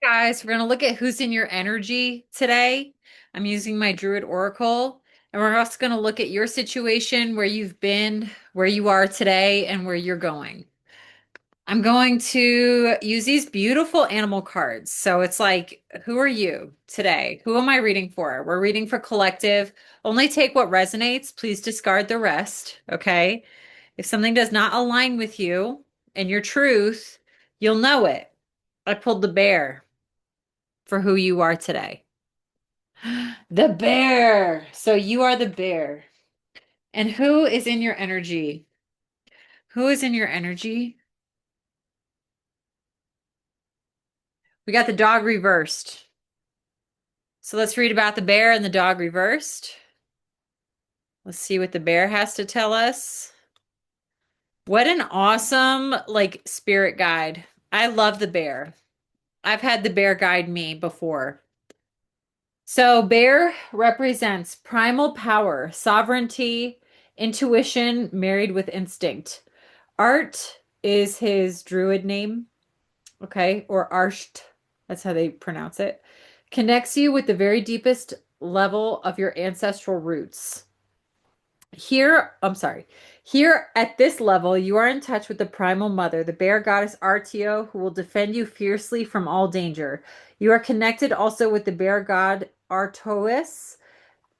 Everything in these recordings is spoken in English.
Guys, we're going to look at who's in your energy today. I'm using my Druid Oracle, and we're also going to look at your situation, where you've been, where you are today, and where you're going. I'm going to use these beautiful animal cards. So it's like, who are you today? Who am I reading for? We're reading for collective. Only take what resonates. Please discard the rest. Okay. If something does not align with you and your truth, you'll know it. I pulled the bear for who you are today. The bear. So you are the bear. And who is in your energy? Who is in your energy? We got the dog reversed. So let's read about the bear and the dog reversed. Let's see what the bear has to tell us. What an awesome, like, spirit guide. I love the bear. I've had the bear guide me before. So, bear represents primal power, sovereignty, intuition married with instinct. Art is his druid name, okay, or Arsht, that's how they pronounce it. Connects you with the very deepest level of your ancestral roots. Here at this level, you are in touch with the primal mother, the bear goddess Artio, who will defend you fiercely from all danger. You are connected also with the bear god Artois.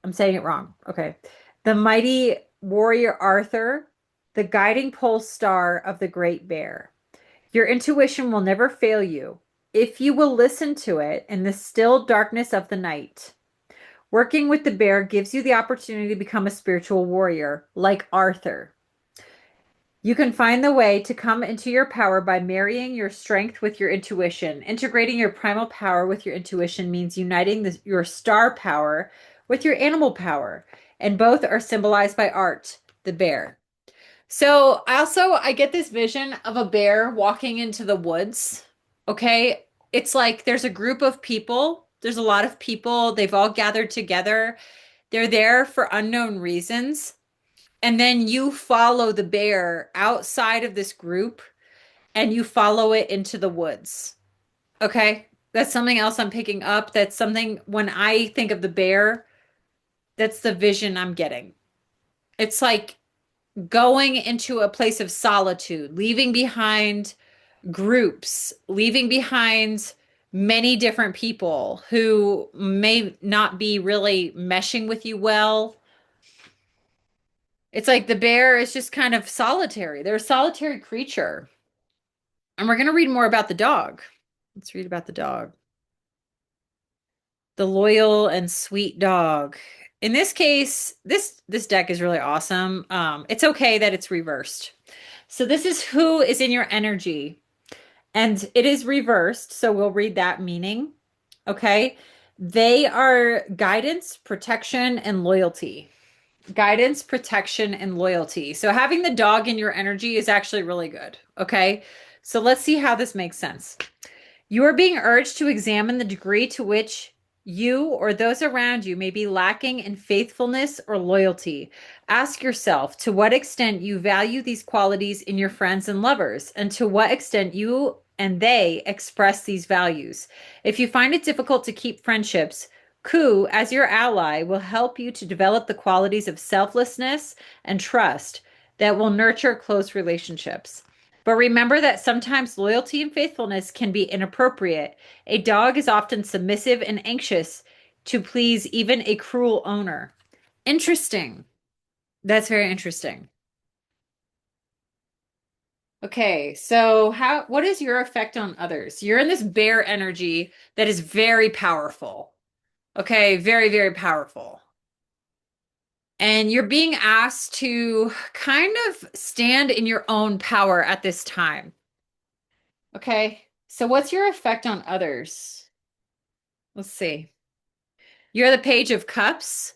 I'm saying it wrong. Okay. The mighty warrior Arthur, the guiding pole star of the great bear. Your intuition will never fail you if you will listen to it in the still darkness of the night. Working with the bear gives you the opportunity to become a spiritual warrior, like Arthur. You can find the way to come into your power by marrying your strength with your intuition. Integrating your primal power with your intuition means uniting your star power with your animal power, and both are symbolized by art, the bear. So I get this vision of a bear walking into the woods. Okay. It's like there's a group of people. There's a lot of people. They've all gathered together. They're there for unknown reasons. And then you follow the bear outside of this group and you follow it into the woods. Okay. That's something else I'm picking up. That's something when I think of the bear, that's the vision I'm getting. It's like going into a place of solitude, leaving behind groups, leaving behind many different people who may not be really meshing with you well. It's like the bear is just kind of solitary. They're a solitary creature. And we're going to read more about the dog. Let's read about the dog. The loyal and sweet dog. In this case, this deck is really awesome. It's okay that it's reversed. So this is who is in your energy. And it is reversed, so we'll read that meaning. Okay. They are guidance, protection, and loyalty. Guidance, protection, and loyalty. So having the dog in your energy is actually really good. Okay. So let's see how this makes sense. You are being urged to examine the degree to which you or those around you may be lacking in faithfulness or loyalty. Ask yourself to what extent you value these qualities in your friends and lovers, and to what extent you and they express these values. If you find it difficult to keep friendships, Ku, as your ally, will help you to develop the qualities of selflessness and trust that will nurture close relationships. But remember that sometimes loyalty and faithfulness can be inappropriate. A dog is often submissive and anxious to please even a cruel owner. Interesting. That's very interesting. Okay, so what is your effect on others? You're in this bear energy that is very powerful. Okay, very, very powerful. And you're being asked to kind of stand in your own power at this time. Okay. So what's your effect on others? Let's see. You're the Page of Cups.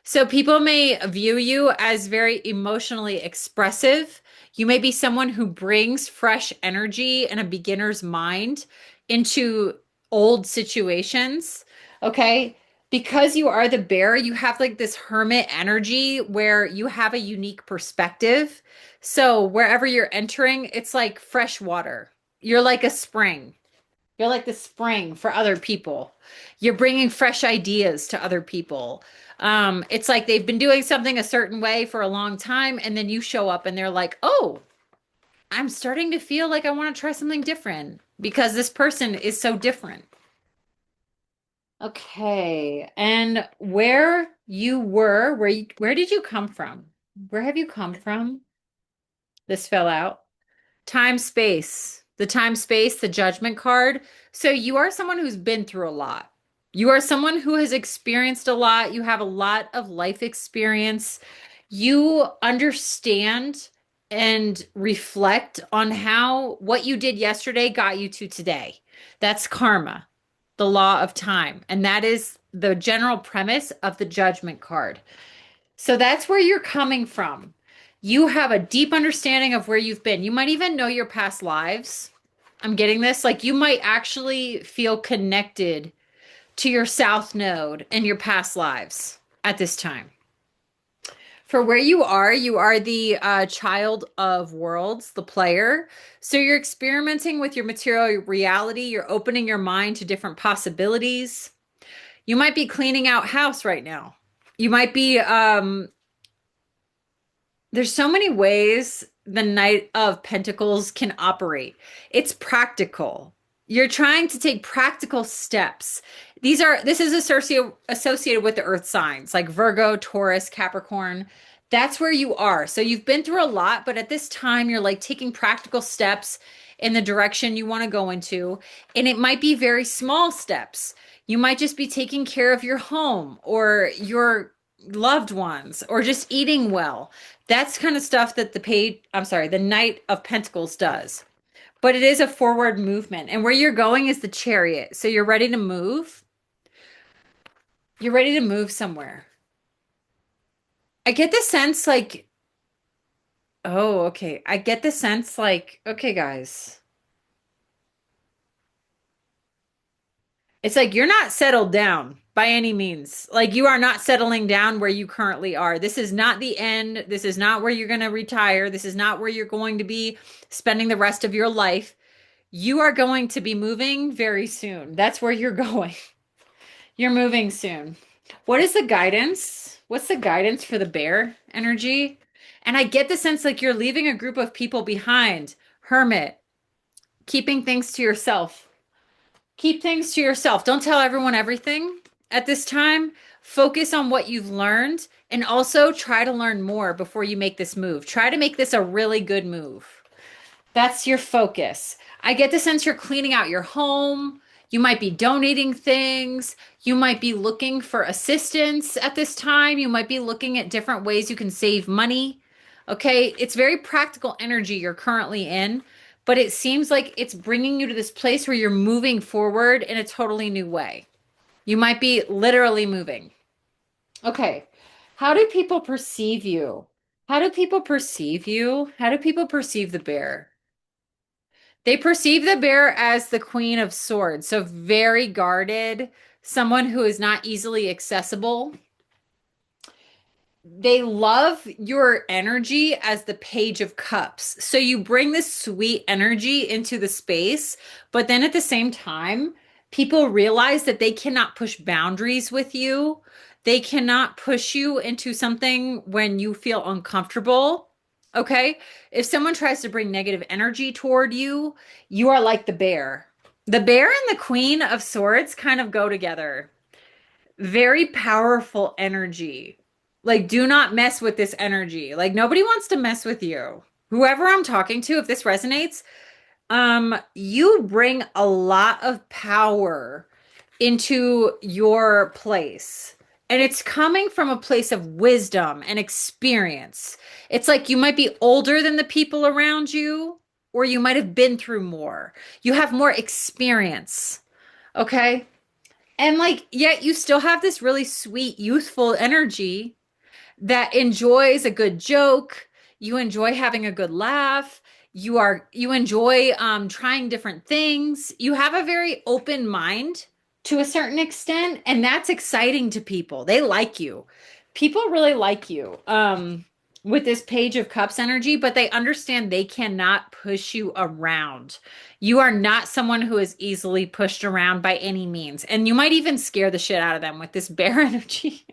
So people may view you as very emotionally expressive. You may be someone who brings fresh energy and a beginner's mind into old situations. Okay. Because you are the bear, you have like this hermit energy where you have a unique perspective. So wherever you're entering, it's like fresh water. You're like a spring. You're like the spring for other people. You're bringing fresh ideas to other people. It's like they've been doing something a certain way for a long time, and then you show up and they're like, oh, I'm starting to feel like I want to try something different because this person is so different. Okay. And where you were, where did you come from? Where have you come from? This fell out. Time space, the time space, the judgment card. So you are someone who's been through a lot. You are someone who has experienced a lot. You have a lot of life experience. You understand and reflect on how what you did yesterday got you to today. That's karma, the law of time. And that is the general premise of the judgment card. So that's where you're coming from. You have a deep understanding of where you've been. You might even know your past lives. I'm getting this. Like you might actually feel connected to your South Node and your past lives at this time. For where you are the child of worlds, the player. So you're experimenting with your material reality. You're opening your mind to different possibilities. You might be cleaning out house right now. You might be there's so many ways the Knight of Pentacles can operate. It's practical. You're trying to take practical steps. This is associated with the earth signs like Virgo, Taurus, Capricorn. That's where you are. So you've been through a lot, but at this time you're like taking practical steps in the direction you want to go into. And it might be very small steps. You might just be taking care of your home or your loved ones or just eating well. That's kind of stuff that the Knight of Pentacles does. But it is a forward movement. And where you're going is the Chariot. So you're ready to move. You're ready to move somewhere. I get the sense like, oh, okay. I get the sense like, okay, guys. It's like you're not settled down by any means. Like you are not settling down where you currently are. This is not the end. This is not where you're going to retire. This is not where you're going to be spending the rest of your life. You are going to be moving very soon. That's where you're going. You're moving soon. What is the guidance? What's the guidance for the bear energy? And I get the sense like you're leaving a group of people behind. Hermit, keeping things to yourself. Keep things to yourself. Don't tell everyone everything at this time. Focus on what you've learned and also try to learn more before you make this move. Try to make this a really good move. That's your focus. I get the sense you're cleaning out your home. You might be donating things. You might be looking for assistance at this time. You might be looking at different ways you can save money. Okay, it's very practical energy you're currently in, but it seems like it's bringing you to this place where you're moving forward in a totally new way. You might be literally moving. Okay, how do people perceive you? How do people perceive you? How do people perceive the bear? They perceive the bear as the Queen of Swords, so very guarded, someone who is not easily accessible. They love your energy as the Page of Cups. So you bring this sweet energy into the space, but then at the same time, people realize that they cannot push boundaries with you. They cannot push you into something when you feel uncomfortable. Okay? If someone tries to bring negative energy toward you, you are like the bear. The bear and the Queen of Swords kind of go together. Very powerful energy. Like, do not mess with this energy. Like, nobody wants to mess with you. Whoever I'm talking to, if this resonates, you bring a lot of power into your place. And it's coming from a place of wisdom and experience. It's like you might be older than the people around you, or you might have been through more. You have more experience. Okay? And like, yet you still have this really sweet, youthful energy that enjoys a good joke. You enjoy having a good laugh. You enjoy trying different things. You have a very open mind to a certain extent, and that's exciting to people. They like you. People really like you. with this Page of Cups energy, but they understand they cannot push you around. You are not someone who is easily pushed around by any means. And you might even scare the shit out of them with this bear energy.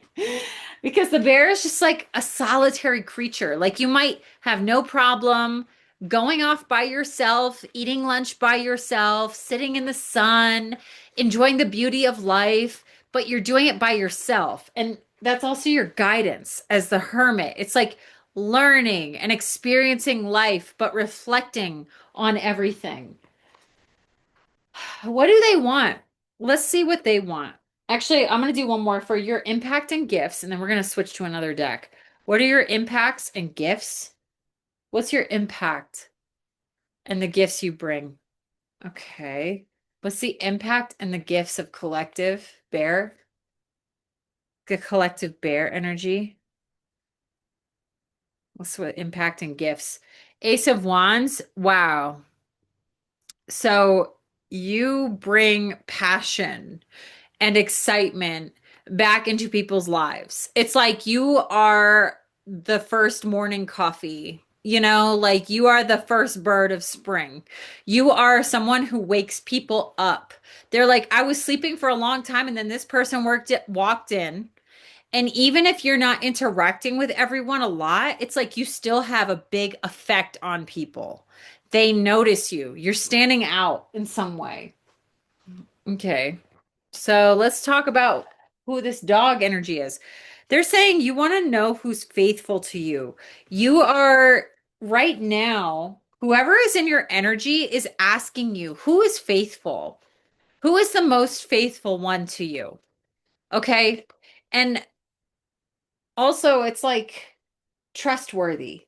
Because the bear is just like a solitary creature. Like you might have no problem going off by yourself, eating lunch by yourself, sitting in the sun, enjoying the beauty of life, but you're doing it by yourself. And that's also your guidance as the hermit. It's like learning and experiencing life, but reflecting on everything. What do they want? Let's see what they want. Actually, I'm going to do one more for your impact and gifts, and then we're going to switch to another deck. What are your impacts and gifts? What's your impact and the gifts you bring? Okay. What's the impact and the gifts of collective bear? The collective bear energy. What's what impact and gifts? Ace of Wands. Wow. So you bring passion and excitement back into people's lives. It's like you are the first morning coffee, like you are the first bird of spring. You are someone who wakes people up. They're like, I was sleeping for a long time, and then this person walked in. And even if you're not interacting with everyone a lot, it's like you still have a big effect on people. They notice you. You're standing out in some way. Okay. So let's talk about who this dog energy is. They're saying you want to know who's faithful to you. You are right now, whoever is in your energy is asking you, who is faithful? Who is the most faithful one to you? Okay. And also, it's like trustworthy,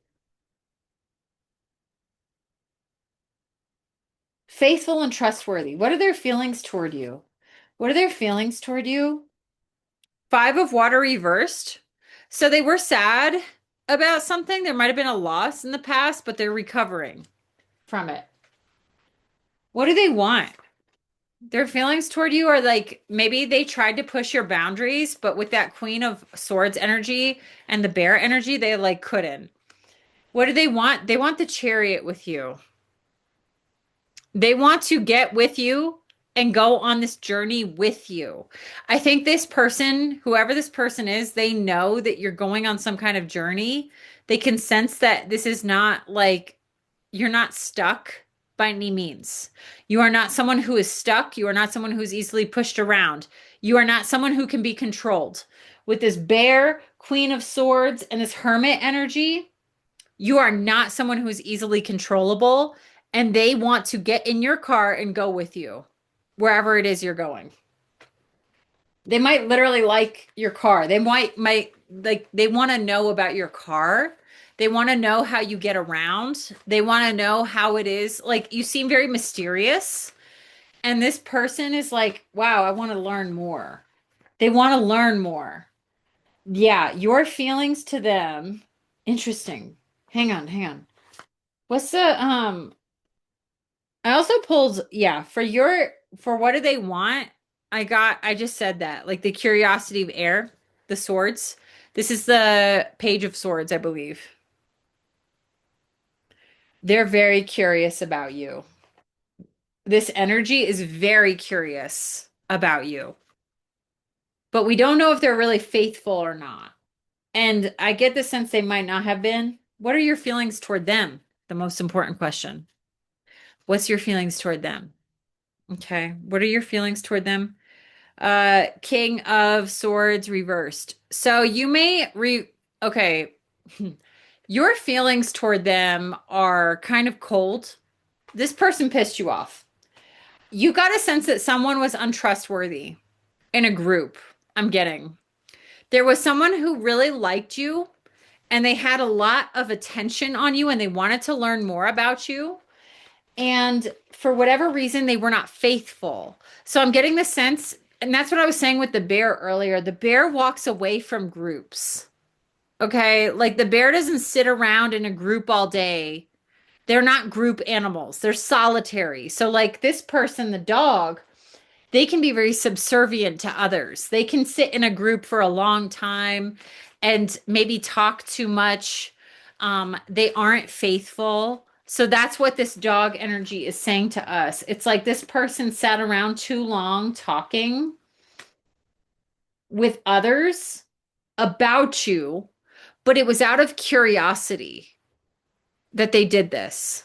faithful, and trustworthy. What are their feelings toward you? What are their feelings toward you? Five of water reversed. So they were sad about something. There might have been a loss in the past, but they're recovering from it. What do they want? Their feelings toward you are like maybe they tried to push your boundaries, but with that Queen of Swords energy and the bear energy, they like couldn't. What do they want? They want the chariot with you. They want to get with you and go on this journey with you. I think this person, whoever this person is, they know that you're going on some kind of journey. They can sense that this is not like you're not stuck by any means. You are not someone who is stuck. You are not someone who's easily pushed around. You are not someone who can be controlled. With this bear, Queen of Swords, and this hermit energy, you are not someone who is easily controllable, and they want to get in your car and go with you wherever it is you're going. They might literally like your car. They might like they want to know about your car. They want to know how you get around. They want to know how it is. Like you seem very mysterious, and this person is like, "Wow, I want to learn more." They want to learn more. Yeah, your feelings to them. Interesting. Hang on, hang on. What's the I also pulled, yeah, for what do they want? I just said that, like the curiosity of air, the swords. This is the Page of Swords, I believe. They're very curious about you. This energy is very curious about you, but we don't know if they're really faithful or not. And I get the sense they might not have been. What are your feelings toward them? The most important question. What's your feelings toward them? Okay. What are your feelings toward them? King of Swords reversed. So you may okay. Your feelings toward them are kind of cold. This person pissed you off. You got a sense that someone was untrustworthy in a group. I'm getting. There was someone who really liked you and they had a lot of attention on you and they wanted to learn more about you. And for whatever reason, they were not faithful. So I'm getting the sense, and that's what I was saying with the bear earlier. The bear walks away from groups. Okay. Like the bear doesn't sit around in a group all day. They're not group animals, they're solitary. So, like this person, the dog, they can be very subservient to others. They can sit in a group for a long time and maybe talk too much. They aren't faithful. So that's what this dog energy is saying to us. It's like this person sat around too long talking with others about you, but it was out of curiosity that they did this.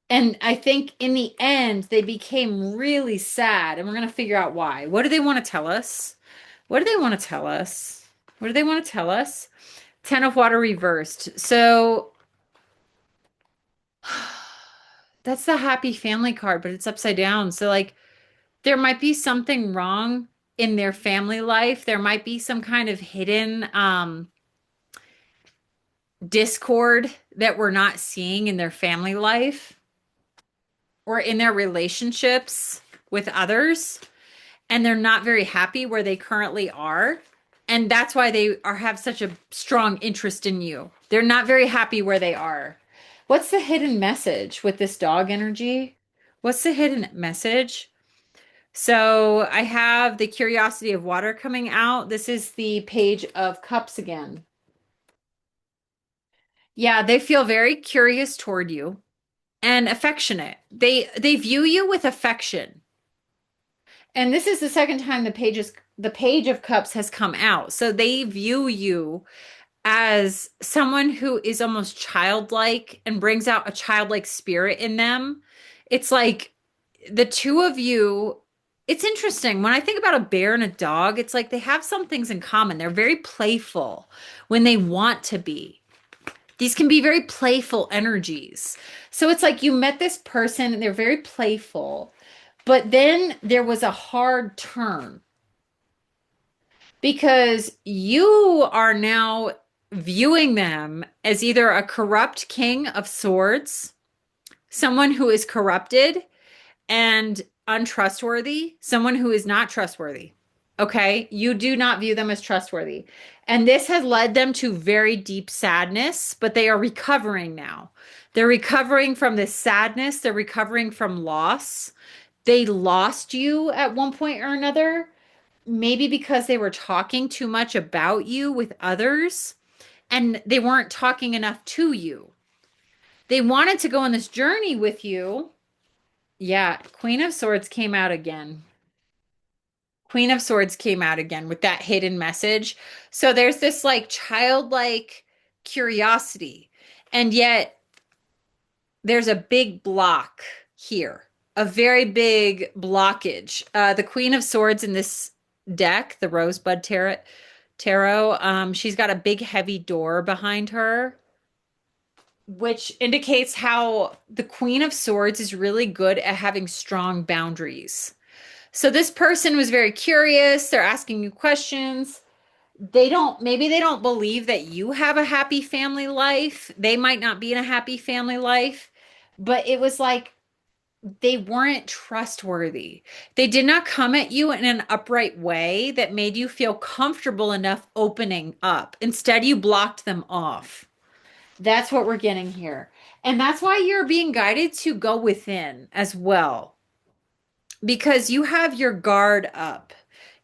And I think in the end, they became really sad, and we're going to figure out why. What do they want to tell us? What do they want to tell us? What do they want to tell us? Ten of Water reversed. So that's the happy family card, but it's upside down. So, like, there might be something wrong in their family life. There might be some kind of hidden discord that we're not seeing in their family life or in their relationships with others. And they're not very happy where they currently are. And that's why they are have such a strong interest in you. They're not very happy where they are. What's the hidden message with this dog energy? What's the hidden message? So I have the curiosity of water coming out. This is the page of cups again. Yeah, they feel very curious toward you and affectionate. They view you with affection. And this is the second time the page of cups has come out. So they view you as someone who is almost childlike and brings out a childlike spirit in them. It's like the two of you, it's interesting. When I think about a bear and a dog, it's like they have some things in common. They're very playful when they want to be. These can be very playful energies. So it's like you met this person and they're very playful, but then there was a hard turn because you are now viewing them as either a corrupt king of swords, someone who is corrupted and untrustworthy, someone who is not trustworthy. Okay. You do not view them as trustworthy. And this has led them to very deep sadness, but they are recovering now. They're recovering from this sadness. They're recovering from loss. They lost you at one point or another, maybe because they were talking too much about you with others and they weren't talking enough to you. They wanted to go on this journey with you. Yeah, Queen of Swords came out again. Queen of Swords came out again with that hidden message. So there's this like childlike curiosity, and yet there's a big block here, a very big blockage. The Queen of Swords in this deck, the Rosebud Tarot, she's got a big heavy door behind her, which indicates how the Queen of Swords is really good at having strong boundaries. So this person was very curious. They're asking you questions. Maybe they don't believe that you have a happy family life. They might not be in a happy family life, but it was like they weren't trustworthy. They did not come at you in an upright way that made you feel comfortable enough opening up. Instead, you blocked them off. That's what we're getting here. And that's why you're being guided to go within as well, because you have your guard up.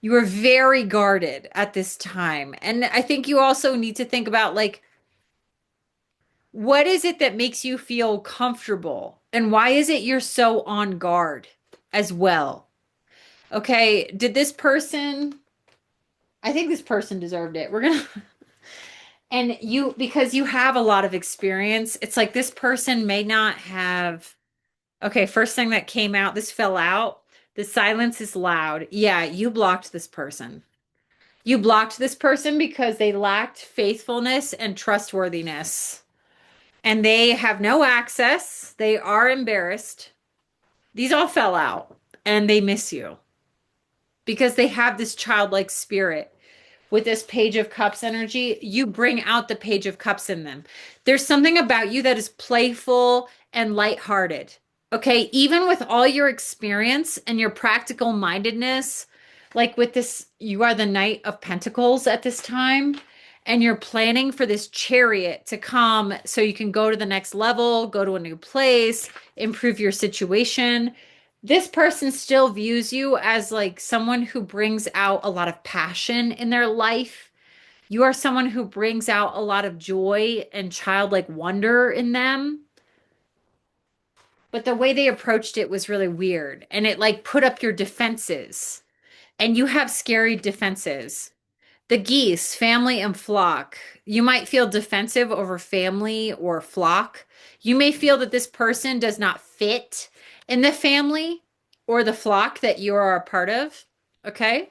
You are very guarded at this time. And I think you also need to think about like, what is it that makes you feel comfortable? And why is it you're so on guard as well? Okay, I think this person deserved it. And you, because you have a lot of experience, it's like this person may not have. Okay, first thing that came out, this fell out. The silence is loud. Yeah, you blocked this person. You blocked this person because they lacked faithfulness and trustworthiness. And they have no access. They are embarrassed. These all fell out and they miss you because they have this childlike spirit. With this Page of Cups energy, you bring out the Page of Cups in them. There's something about you that is playful and lighthearted. Okay, even with all your experience and your practical mindedness, like with this, you are the Knight of Pentacles at this time, and you're planning for this chariot to come so you can go to the next level, go to a new place, improve your situation. This person still views you as like someone who brings out a lot of passion in their life You are someone who brings out a lot of joy and childlike wonder in them. But the way they approached it was really weird. And it like put up your defenses. And you have scary defenses. The geese, family and flock. You might feel defensive over family or flock. You may feel that this person does not fit in the family or the flock that you are a part of. Okay?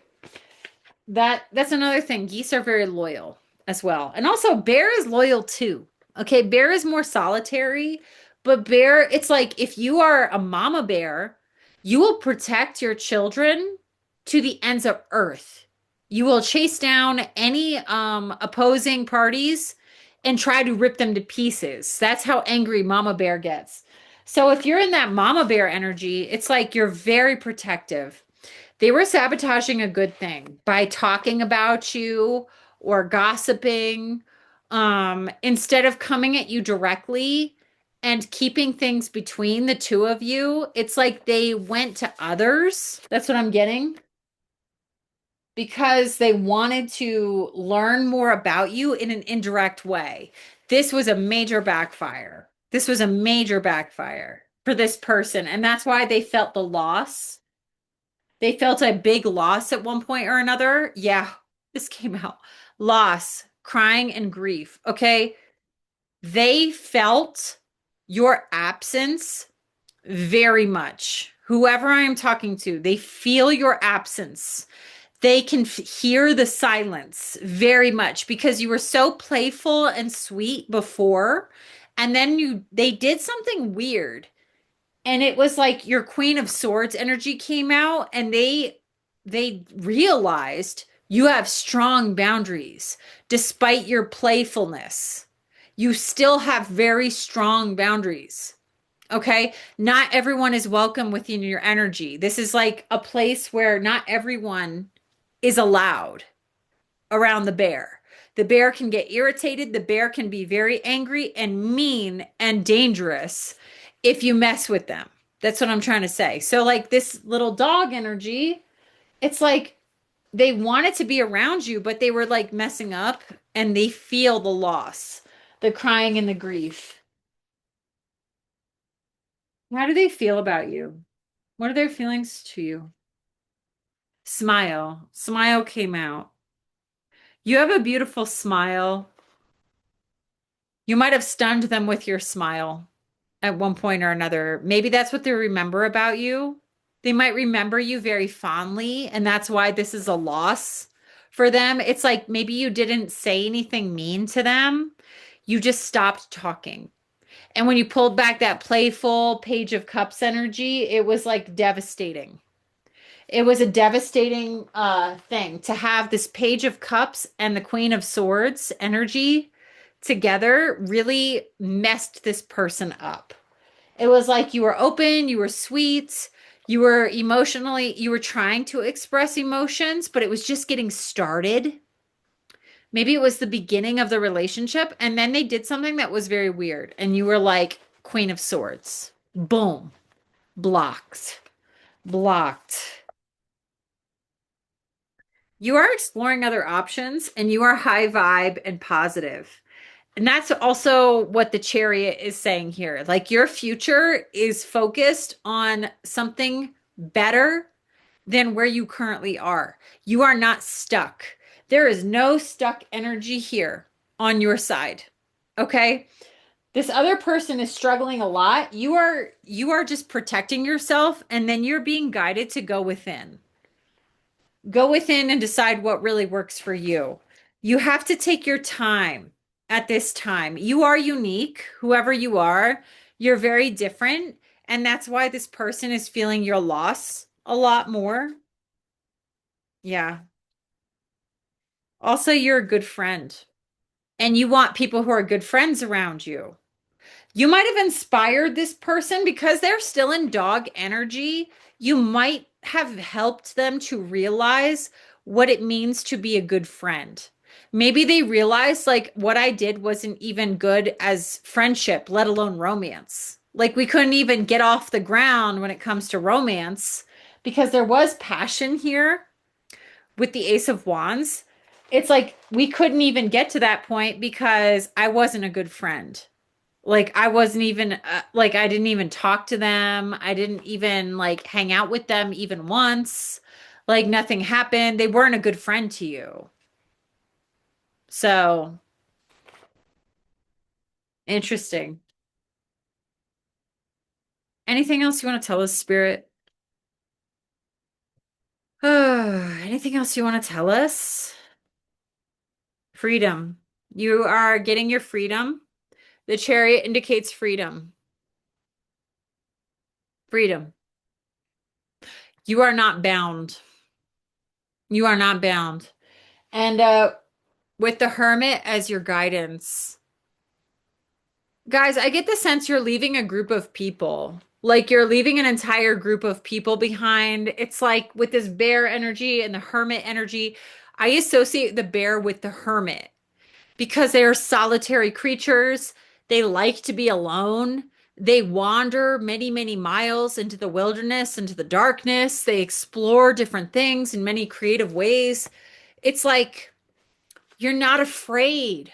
That's another thing. Geese are very loyal as well. And also bear is loyal too. Okay, bear is more solitary, but bear, it's like if you are a mama bear, you will protect your children to the ends of earth. You will chase down any opposing parties and try to rip them to pieces. That's how angry mama bear gets. So if you're in that mama bear energy, it's like you're very protective. They were sabotaging a good thing by talking about you or gossiping, instead of coming at you directly and keeping things between the two of you. It's like they went to others. That's what I'm getting because they wanted to learn more about you in an indirect way. This was a major backfire. This was a major backfire for this person. And that's why they felt the loss. They felt a big loss at one point or another. Yeah, this came out. Loss, crying, and grief. Okay. They felt your absence very much. Whoever I am talking to, they feel your absence. They can hear the silence very much because you were so playful and sweet before. And then they did something weird. And it was like your Queen of Swords energy came out and they realized you have strong boundaries despite your playfulness. You still have very strong boundaries. Okay? Not everyone is welcome within your energy. This is like a place where not everyone is allowed around the bear. The bear can get irritated. The bear can be very angry and mean and dangerous if you mess with them. That's what I'm trying to say. So, like this little dog energy, it's like they wanted to be around you, but they were like messing up and they feel the loss, the crying and the grief. How do they feel about you? What are their feelings to you? Smile. Smile came out. You have a beautiful smile. You might have stunned them with your smile at one point or another. Maybe that's what they remember about you. They might remember you very fondly, and that's why this is a loss for them. It's like maybe you didn't say anything mean to them. You just stopped talking. And when you pulled back that playful Page of Cups energy, it was like devastating. It was a devastating thing to have this Page of Cups and the Queen of Swords energy together really messed this person up. It was like you were open, you were sweet, you were emotionally, you were trying to express emotions, but it was just getting started. Maybe it was the beginning of the relationship, and then they did something that was very weird, and you were like, Queen of Swords. Boom. Blocked. Blocked. You are exploring other options, and you are high vibe and positive. And that's also what the chariot is saying here. Like your future is focused on something better than where you currently are. You are not stuck. There is no stuck energy here on your side. Okay? This other person is struggling a lot. You are just protecting yourself and then you're being guided to go within. Go within and decide what really works for you. You have to take your time at this time. You are unique, whoever you are. You're very different. And that's why this person is feeling your loss a lot more. Yeah. Also, you're a good friend and you want people who are good friends around you. You might have inspired this person because they're still in dog energy. You might have helped them to realize what it means to be a good friend. Maybe they realized like what I did wasn't even good as friendship, let alone romance. Like we couldn't even get off the ground when it comes to romance because there was passion here with the Ace of Wands. it's like we couldn't even get to that point because I wasn't a good friend. Like I wasn't even like I didn't even talk to them. I didn't even like hang out with them even once. Like nothing happened. They weren't a good friend to you. So, interesting. Anything else you want to tell us, Spirit? Anything else you want to tell us? Freedom. You are getting your freedom. The chariot indicates freedom. Freedom. You are not bound. You are not bound. And with the hermit as your guidance. Guys, I get the sense you're leaving a group of people. Like you're leaving an entire group of people behind. It's like with this bear energy and the hermit energy, I associate the bear with the hermit because they are solitary creatures. They like to be alone. They wander many, many miles into the wilderness, into the darkness. They explore different things in many creative ways. It's like you're not afraid.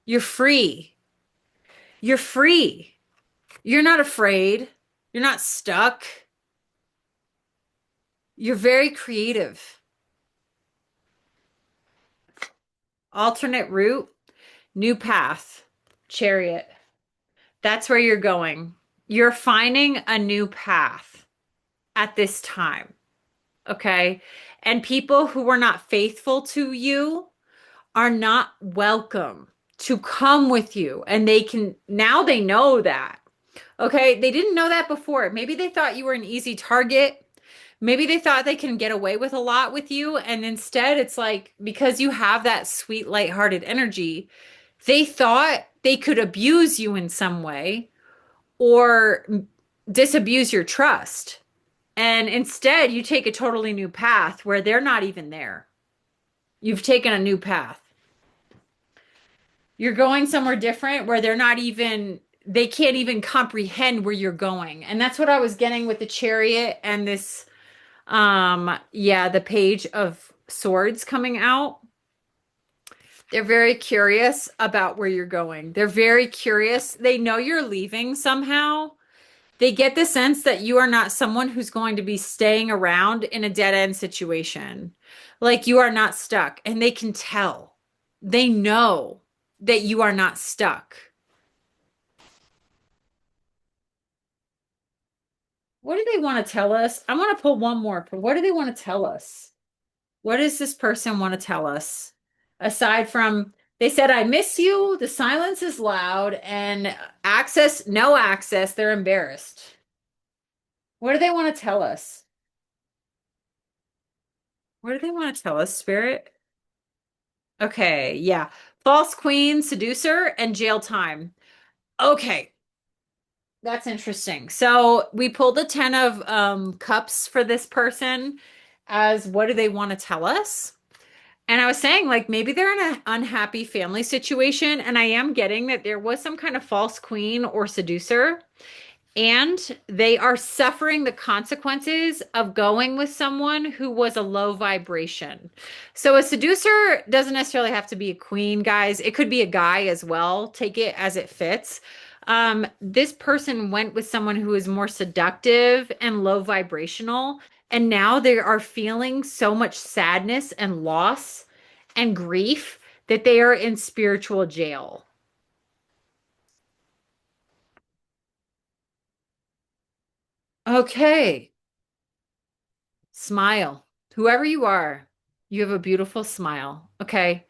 You're free. You're free. You're not afraid. You're not stuck. You're very creative. Alternate route, new path, chariot. That's where you're going. You're finding a new path at this time. Okay. And people who were not faithful to you are not welcome to come with you. And they can, now they know that. Okay. They didn't know that before. Maybe they thought you were an easy target. Maybe they thought they can get away with a lot with you. And instead, it's like because you have that sweet, lighthearted energy, they thought they could abuse you in some way or disabuse your trust. And instead, you take a totally new path where they're not even there. You've taken a new path. You're going somewhere different where they're not even, they can't even comprehend where you're going. And that's what I was getting with the chariot and this, yeah, the page of swords coming out. They're very curious about where you're going. They're very curious. They know you're leaving somehow. They get the sense that you are not someone who's going to be staying around in a dead end situation. Like you are not stuck, and they can tell. They know that you are not stuck. What do they want to tell us? I want to pull one more. What do they want to tell us? What does this person want to tell us? Aside from they said, I miss you, the silence is loud, and access, no access, they're embarrassed. What do they want to tell us? What do they want to tell us, Spirit? Okay, yeah. False queen, seducer, and jail time. Okay, that's interesting. So we pulled the 10 of cups for this person as what do they want to tell us? And I was saying, like, maybe they're in an unhappy family situation, and I am getting that there was some kind of false queen or seducer. And they are suffering the consequences of going with someone who was a low vibration. So a seducer doesn't necessarily have to be a queen, guys. It could be a guy as well. Take it as it fits. This person went with someone who is more seductive and low vibrational, and now they are feeling so much sadness and loss and grief that they are in spiritual jail. Okay. Smile. Whoever you are, you have a beautiful smile. Okay.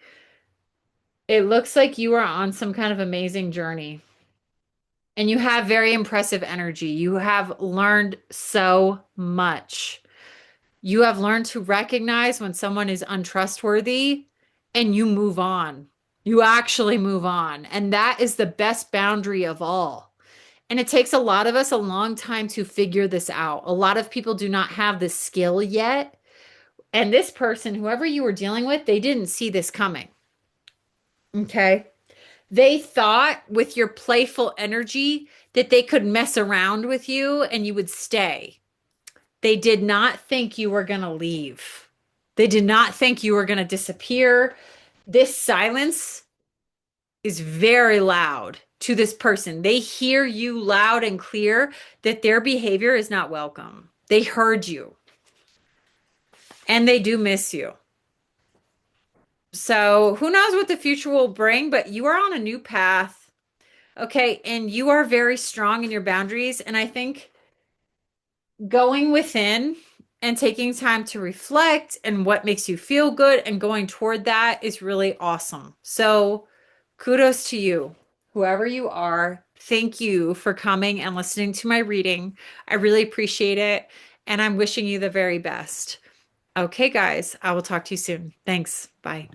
It looks like you are on some kind of amazing journey and you have very impressive energy. You have learned so much. You have learned to recognize when someone is untrustworthy and you move on. You actually move on. And that is the best boundary of all. And it takes a lot of us a long time to figure this out. A lot of people do not have the skill yet. And this person, whoever you were dealing with, they didn't see this coming. Okay. They thought with your playful energy that they could mess around with you and you would stay. They did not think you were going to leave. They did not think you were going to disappear. This silence is very loud to this person. They hear you loud and clear that their behavior is not welcome. They heard you and they do miss you. So who knows what the future will bring, but you are on a new path. Okay. And you are very strong in your boundaries. And I think going within and taking time to reflect and what makes you feel good and going toward that is really awesome. So kudos to you, whoever you are. Thank you for coming and listening to my reading. I really appreciate it. And I'm wishing you the very best. Okay, guys, I will talk to you soon. Thanks. Bye.